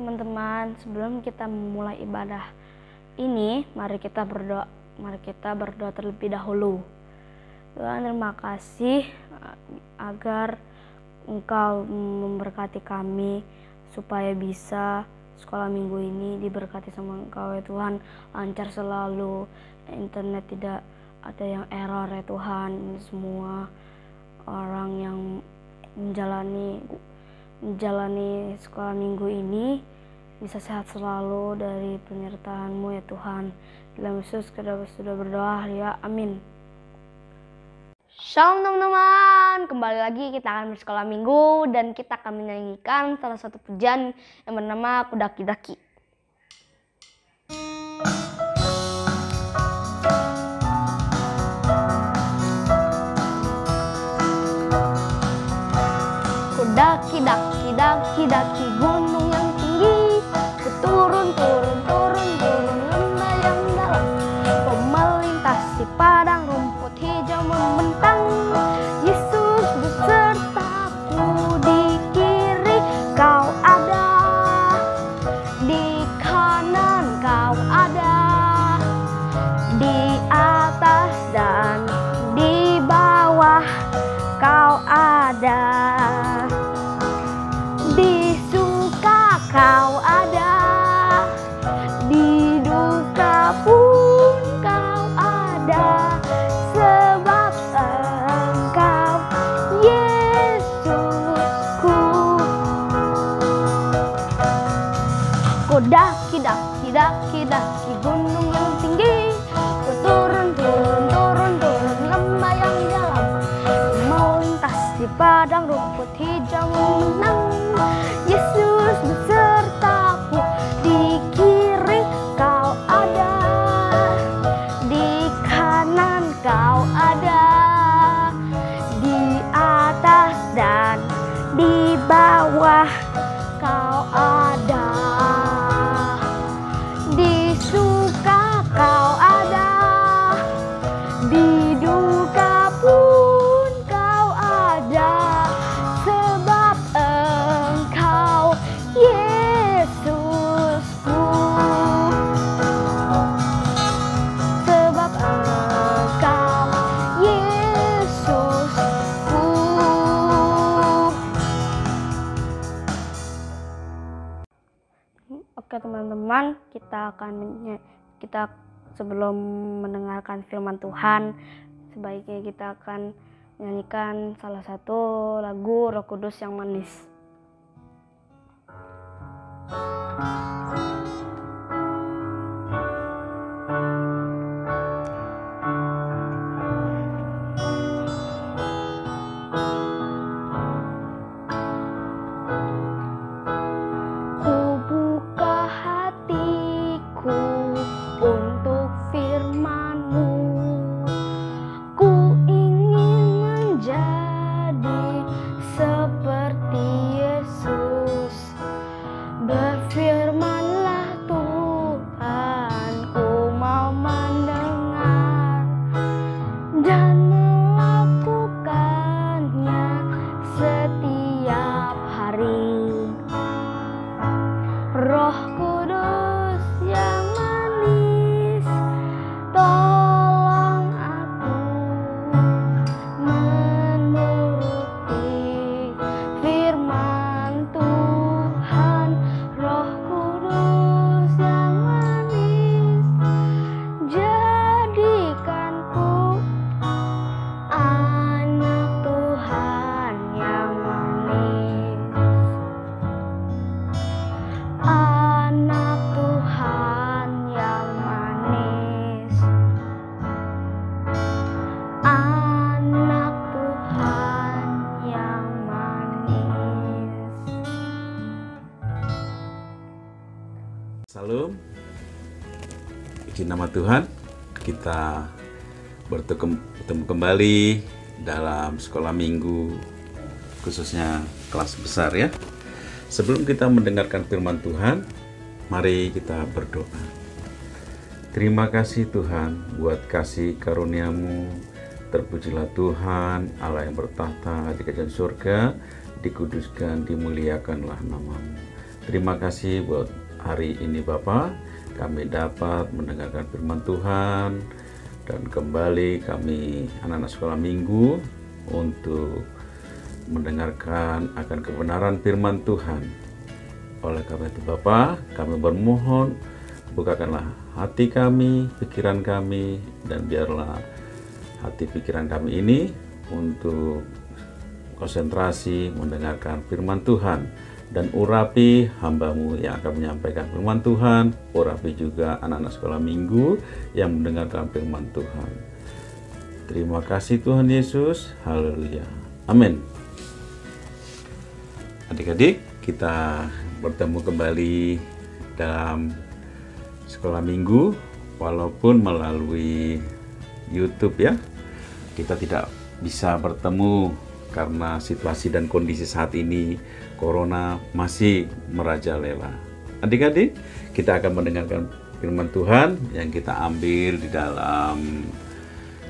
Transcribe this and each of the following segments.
teman-teman, sebelum kita memulai ibadah ini, mari kita berdoa terlebih dahulu. Tuhan, terima kasih agar Engkau memberkati kami supaya bisa sekolah minggu ini diberkati sama Engkau ya Tuhan, lancar selalu, internet tidak ada yang error ya Tuhan. Semua orang yang menjalani sekolah minggu ini bisa sehat selalu dari penyertaan-Mu ya Tuhan. Dalam Yesus kita sudah berdoa ya, amin. Shalom teman-teman, kembali lagi kita akan bersekolah minggu dan kita akan menyanyikan salah satu pujian yang bernama Kudaki-daki. Daki-daki gunung yang tinggi, ku turun lembah yang dalam, ku melintasi padang rumput hijau membentang. Yesus besertaku, di kiri Kau ada, di kanan Kau ada, di atas dan di bawah Kau ada. Di suka Kau ada, di duka pun Kau ada, sebab Engkau Yesusku. Ku daki gunung yang tinggi, ku turun lembah yang dalam, melintasi padang rumput hijau menang. Yesus besertaku, di kiri Kau ada, di kanan Kau ada, di atas dan di bawah Kau ada. Di suka Kau ada, di duka pun Kau ada, sebab Engkau Yesusku. Sebab Engkau Yesusku. Oke teman-teman, kita sebelum mendengarkan firman Tuhan, sebaiknya kita akan menyanyikan salah satu lagu Roh Kudus yang manis. Salam, puji nama Tuhan. Kita bertemu kembali dalam sekolah minggu, khususnya kelas besar ya. Sebelum kita mendengarkan firman Tuhan, mari kita berdoa. Terima kasih Tuhan buat kasih karunia-Mu. Terpujilah Tuhan, Allah yang bertahta di kerajaan surga, dikuduskan, dimuliakanlah nama-Mu. Terima kasih buat hari ini Bapak, kami dapat mendengarkan firman Tuhan, dan kembali kami anak-anak sekolah minggu untuk mendengarkan akan kebenaran firman Tuhan. Oleh karena itu Bapak, kami bermohon bukakanlah hati kami, pikiran kami, dan biarlah hati pikiran kami ini untuk konsentrasi mendengarkan firman Tuhan, dan urapi hamba-Mu yang akan menyampaikan firman Tuhan, urapi juga anak-anak sekolah minggu yang mendengarkan firman Tuhan. Terima kasih Tuhan Yesus, haleluya, amin. Adik-adik, kita bertemu kembali dalam sekolah minggu, walaupun melalui YouTube ya. Kita tidak bisa bertemu karena situasi dan kondisi saat ini, Corona masih merajalela. Adik-adik, kita akan mendengarkan firman Tuhan yang kita ambil di dalam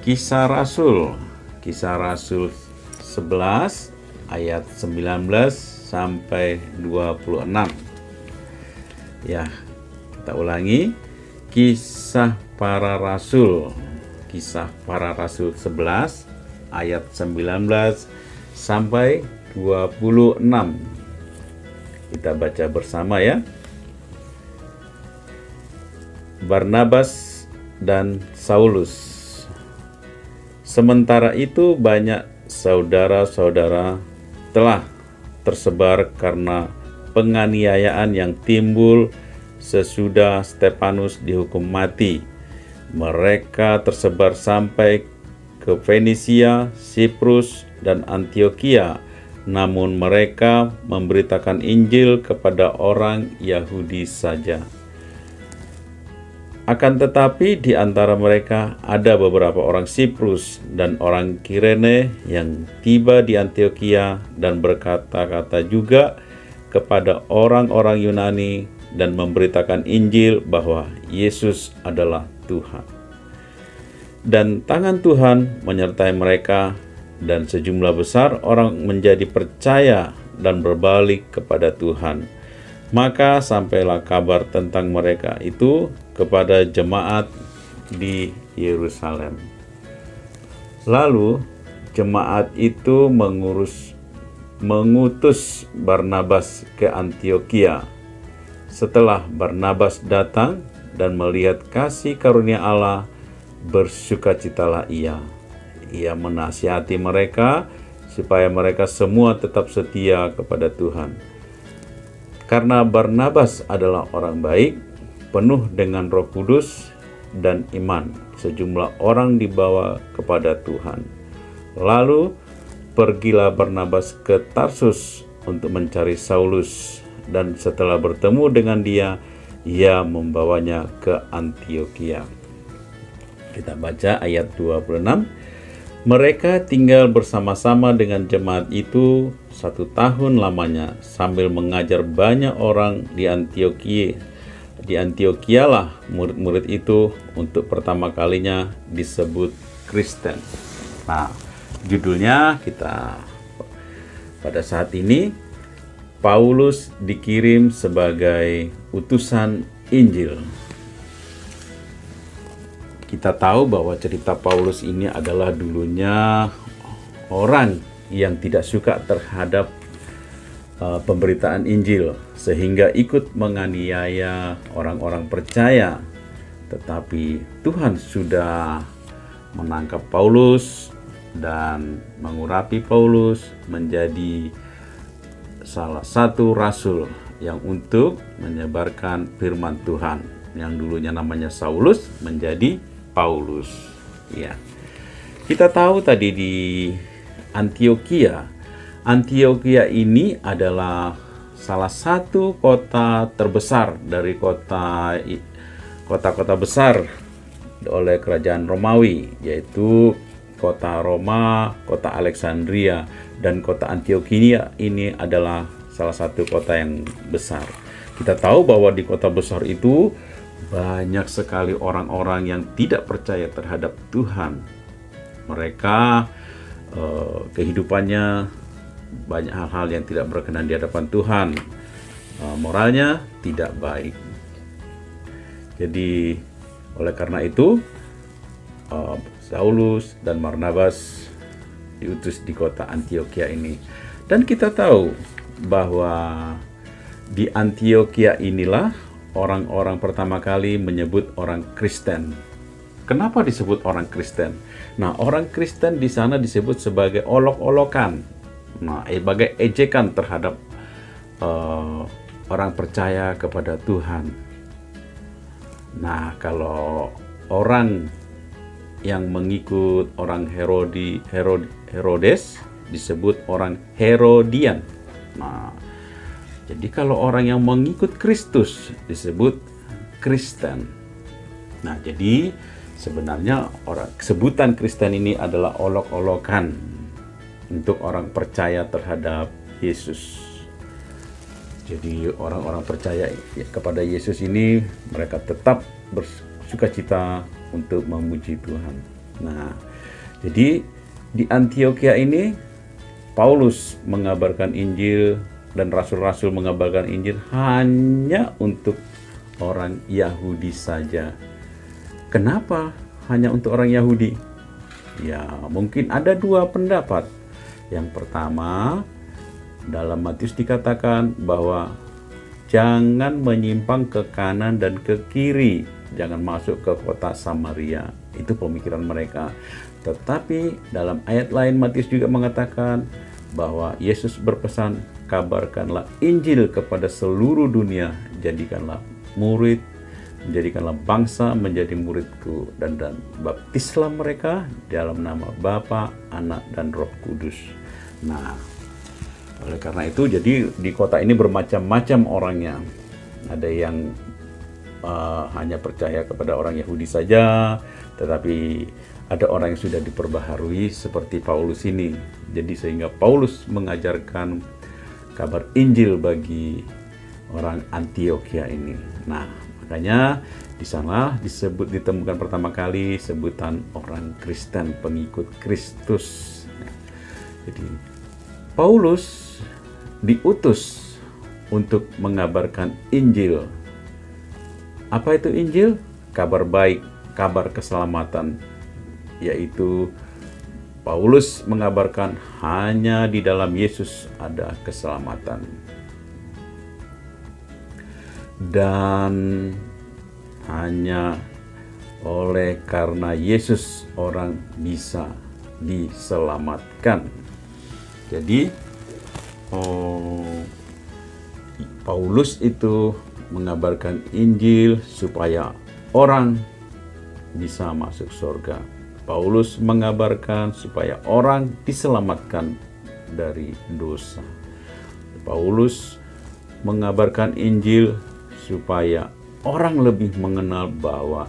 Kisah Rasul 11 ayat 19 sampai 26. Ya, kita ulangi. Kisah Para Rasul 11 ayat 19 sampai 26. Kita baca bersama ya. Barnabas dan Saulus. Sementara itu banyak saudara-saudara telah tersebar karena penganiayaan yang timbul sesudah Stefanus dihukum mati. Mereka tersebar sampai ke Fenisia, Siprus, dan Antioquia, namun mereka memberitakan Injil kepada orang Yahudi saja. Akan tetapi di antara mereka ada beberapa orang Siprus dan orang Kirene yang tiba di Antioquia dan berkata-kata juga kepada orang-orang Yunani dan memberitakan Injil bahwa Yesus adalah Tuhan. Dan tangan Tuhan menyertai mereka, dan sejumlah besar orang menjadi percaya dan berbalik kepada Tuhan. Maka sampailah kabar tentang mereka itu kepada jemaat di Yerusalem. Lalu jemaat itu mengutus Barnabas ke Antioquia. Setelah Barnabas datang dan melihat kasih karunia Allah, bersukacitalah ia. Ia menasihati mereka supaya mereka semua tetap setia kepada Tuhan. Karena Barnabas adalah orang baik, penuh dengan Roh Kudus dan iman, sejumlah orang dibawa kepada Tuhan. Lalu pergilah Barnabas ke Tarsus untuk mencari Saulus, dan setelah bertemu dengan dia, ia membawanya ke Antioquia. Kita baca ayat 26. Mereka tinggal bersama-sama dengan jemaat itu 1 tahun lamanya, sambil mengajar banyak orang di Antioquia. Di Antioquia lah murid-murid itu untuk pertama kalinya disebut Kristen. Nah, judulnya kita pada saat ini, Paulus dikirim sebagai utusan Injil. Kita tahu bahwa cerita Paulus ini adalah dulunya orang yang tidak suka terhadap pemberitaan Injil, sehingga ikut menganiaya orang-orang percaya. Tetapi Tuhan sudah menangkap Paulus dan mengurapi Paulus menjadi salah satu rasul yang untuk menyebarkan firman Tuhan. Yang dulunya namanya Saulus menjadi Paulus. Ya. Kita tahu tadi di Antioquia. Antioquia ini adalah salah satu kota terbesar dari kota-kota besar oleh kerajaan Romawi, yaitu kota Roma, kota Alexandria, dan kota Antioquia ini adalah salah satu kota yang besar. Kita tahu bahwa di kota besar itu banyak sekali orang-orang yang tidak percaya terhadap Tuhan. Mereka kehidupannya banyak hal-hal yang tidak berkenan di hadapan Tuhan. moralnya tidak baik. Jadi oleh karena itu Saulus dan Barnabas diutus di kota Antiokhia ini. Dan kita tahu bahwa di Antiokhia inilah orang-orang pertama kali menyebut orang Kristen. Kenapa disebut orang Kristen? Nah, orang Kristen di sana disebut sebagai olok-olokan. Nah, sebagai ejekan terhadap orang percaya kepada Tuhan. Nah, kalau orang yang mengikut orang Herodes disebut orang Herodian. Nah, jadi kalau orang yang mengikut Kristus disebut Kristen. Nah, jadi sebenarnya sebutan Kristen ini adalah olok-olokan untuk orang percaya terhadap Yesus. Jadi orang-orang percaya kepada Yesus ini mereka tetap bersukacita untuk memuji Tuhan. Nah, jadi di Antiokhia ini Paulus mengabarkan Injil dan rasul-rasul mengabarkan Injil hanya untuk orang Yahudi saja. Kenapa hanya untuk orang Yahudi? Ya, mungkin ada dua pendapat. Yang pertama, dalam Matius dikatakan bahwa jangan menyimpang ke kanan dan ke kiri, jangan masuk ke kota Samaria. Itu pemikiran mereka. Tetapi dalam ayat lain Matius juga mengatakan bahwa Yesus berpesan, kabarkanlah Injil kepada seluruh dunia, jadikanlah murid, menjadikanlah bangsa menjadi muridku, dan baptislah mereka dalam nama Bapa, Anak, dan Roh Kudus. Nah, oleh karena itu jadi di kota ini bermacam-macam orangnya. Ada yang hanya percaya kepada orang Yahudi saja, tetapi ada orang yang sudah diperbaharui seperti Paulus ini. Jadi sehingga Paulus mengajarkan kabar Injil bagi orang Antiokhia ini. Nah, makanya di sana ditemukan pertama kali sebutan orang Kristen, pengikut Kristus. Jadi Paulus diutus untuk mengabarkan Injil. Apa itu Injil? Kabar baik, kabar keselamatan, yaitu Paulus mengabarkan hanya di dalam Yesus ada keselamatan. Dan hanya oleh karena Yesus orang bisa diselamatkan. Jadi Paulus itu mengabarkan Injil supaya orang bisa masuk surga. Paulus mengabarkan supaya orang diselamatkan dari dosa. Paulus mengabarkan Injil supaya orang lebih mengenal bahwa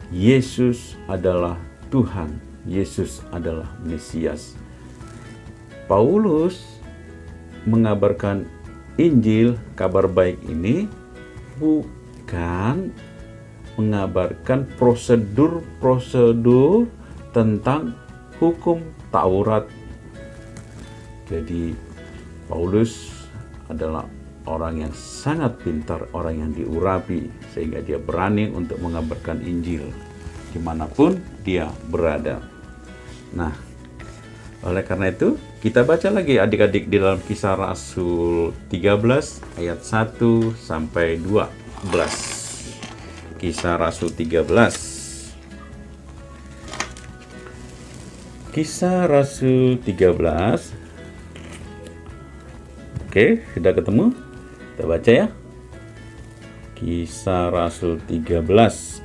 Yesus adalah Tuhan, Yesus adalah Mesias. Paulus mengabarkan Injil, kabar baik ini bukan mengabarkan prosedur-prosedur tentang hukum Taurat. Jadi Paulus adalah orang yang sangat pintar, orang yang diurapi, sehingga dia berani untuk mengabarkan Injil dimanapun dia berada. Nah, oleh karena itu kita baca lagi adik-adik di dalam Kisah Rasul 13 ayat 1 sampai 12. Kisah Rasul 13. Kisah Rasul 13. Oke, sudah ketemu? Kita baca ya. Kisah Rasul 13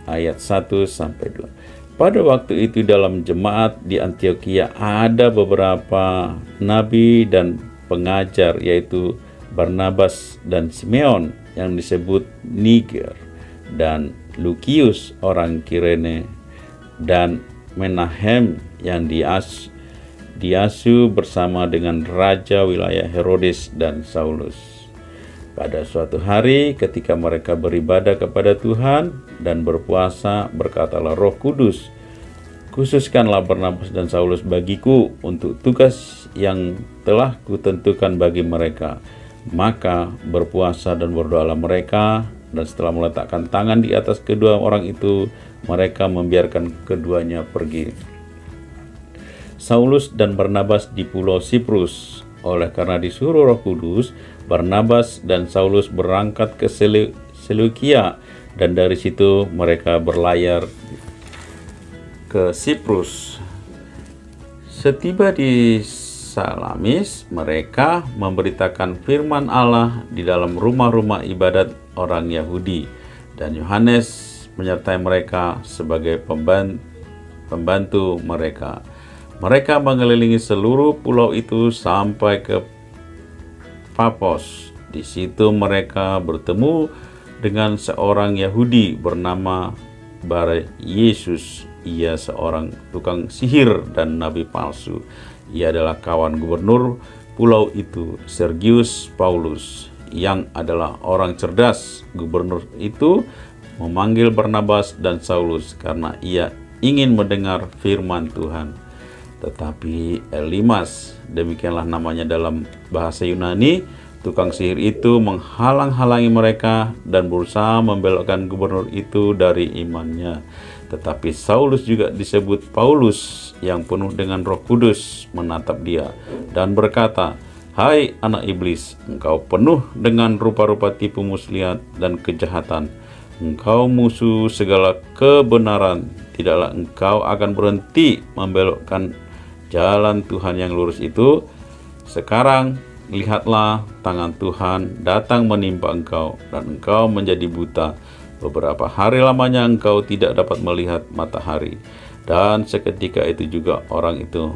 ayat 1 sampai 2. Pada waktu itu dalam jemaat di Antiokhia ada beberapa nabi dan pengajar, yaitu Barnabas dan Simeon yang disebut Niger, dan Lukius orang Kirene, dan Menahem yang diasuh bersama dengan raja wilayah Herodes dan Saulus. Pada suatu hari ketika mereka beribadah kepada Tuhan dan berpuasa, berkatalah Roh Kudus, khususkanlah Barnabas dan Saulus bagiku untuk tugas yang telah kutentukan bagi mereka. Maka berpuasa dan berdoalah mereka, dan setelah meletakkan tangan di atas kedua orang itu, mereka membiarkan keduanya pergi. Saulus dan Barnabas di pulau Siprus. Oleh karena disuruh Roh Kudus, Barnabas dan Saulus berangkat ke Seleukia, dan dari situ mereka berlayar ke Siprus. Setiba di Salamis, mereka memberitakan firman Allah di dalam rumah-rumah ibadat orang Yahudi, dan Yohanes menyertai mereka sebagai pembantu mereka. Mereka mengelilingi seluruh pulau itu sampai ke Papos. Di situ mereka bertemu dengan seorang Yahudi bernama Bar Yesus. Ia seorang tukang sihir dan nabi palsu. Ia adalah kawan gubernur pulau itu, Sergius Paulus, yang adalah orang cerdas. Gubernur itu memanggil Barnabas dan Saulus karena ia ingin mendengar firman Tuhan. Tetapi Elimas, demikianlah namanya dalam bahasa Yunani, tukang sihir itu menghalang-halangi mereka dan berusaha membelokkan gubernur itu dari imannya. Tetapi Saulus juga disebut Paulus, yang penuh dengan Roh Kudus, menatap dia dan berkata, "Hai anak iblis, engkau penuh dengan rupa-rupa tipu muslihat dan kejahatan. Engkau musuh segala kebenaran. Tidaklah engkau akan berhenti membelokkan jalan Tuhan yang lurus itu. Sekarang lihatlah, tangan Tuhan datang menimpa engkau, dan engkau menjadi buta. Beberapa hari lamanya engkau tidak dapat melihat matahari." Dan seketika itu juga orang itu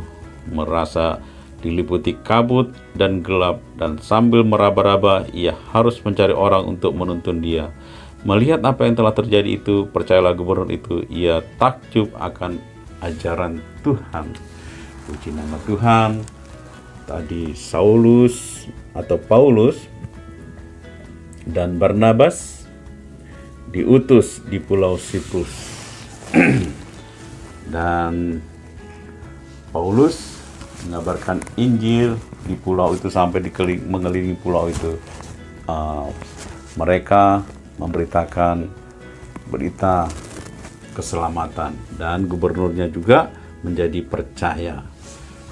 merasa diliputi kabut dan gelap, dan sambil meraba-raba ia harus mencari orang untuk menuntun dia. Melihat apa yang telah terjadi itu, percayalah gubernur itu, ia takjub akan ajaran Tuhan. Puji nama Tuhan. Tadi Saulus atau Paulus dan Barnabas diutus di pulau Siprus. Dan Paulus mengabarkan Injil di pulau itu sampai mengelilingi pulau itu. Mereka memberitakan berita keselamatan, dan gubernurnya juga menjadi percaya.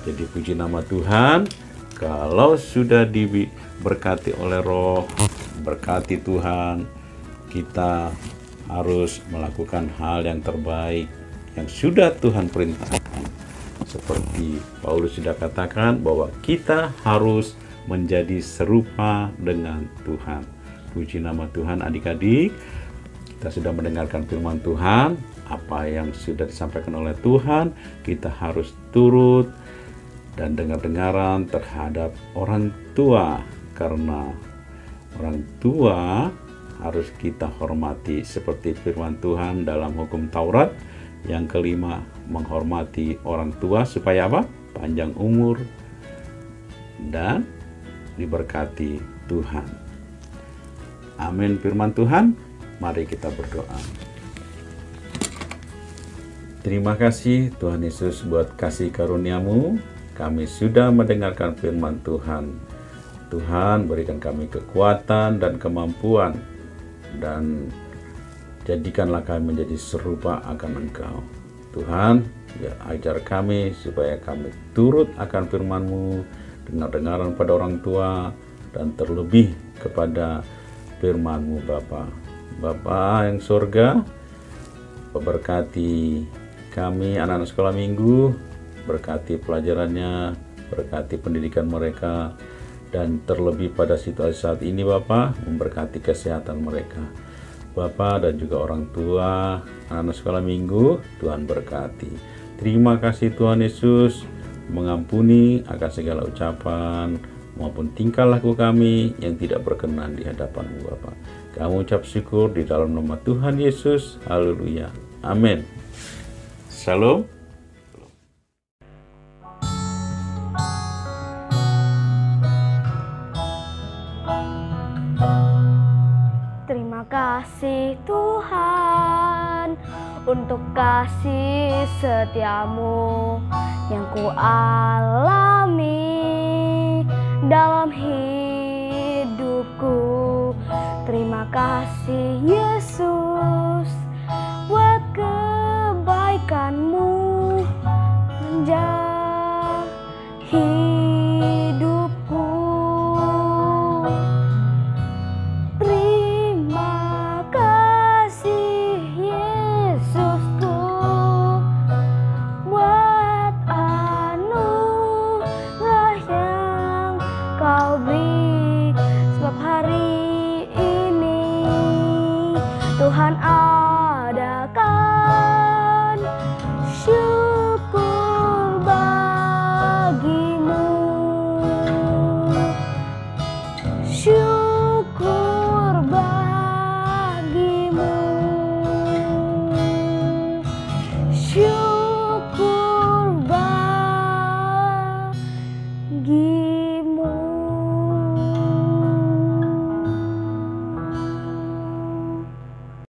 Jadi puji nama Tuhan, kalau sudah diberkati oleh Roh, berkati Tuhan, kita harus melakukan hal yang terbaik yang sudah Tuhan perintahkan. Seperti Paulus sudah katakan bahwa kita harus menjadi serupa dengan Tuhan. Puji nama Tuhan adik-adik, kita sudah mendengarkan firman Tuhan. Apa yang sudah disampaikan oleh Tuhan, kita harus turut dan dengar-dengaran terhadap orang tua, karena orang tua harus kita hormati seperti firman Tuhan dalam hukum Taurat. Yang kelima, menghormati orang tua supaya apa? Panjang umur dan diberkati Tuhan. Amin firman Tuhan. Mari kita berdoa. Terima kasih Tuhan Yesus buat kasih karunia-Mu. Kami sudah mendengarkan firman Tuhan. Tuhan, berikan kami kekuatan dan kemampuan, dan jadikanlah kami menjadi serupa akan Engkau. Tuhan, ya, ajar kami supaya kami turut akan firman-Mu, dengar-dengaran pada orang tua, dan terlebih kepada firman-Mu Bapa. Bapa yang surga, berkati kami anak-anak sekolah minggu, berkati pelajarannya, berkati pendidikan mereka, dan terlebih pada situasi saat ini Bapa, memberkati kesehatan mereka. Bapak dan juga orang tua, anak sekolah minggu, Tuhan berkati. Terima kasih Tuhan Yesus, mengampuni akan segala ucapan maupun tingkah laku kami yang tidak berkenan di hadapan-Mu Bapa. Kami ucap syukur di dalam nama Tuhan Yesus. Haleluya. Amin. Shalom. Terima kasih Tuhan untuk kasih setiamu yang ku alami dalam hidup kasih Yesus buat kebaikan-Mu menjadi hidupku. Terima kasih Yesusku buat anugerah yang Kau beri, sebab hari ini Tuhan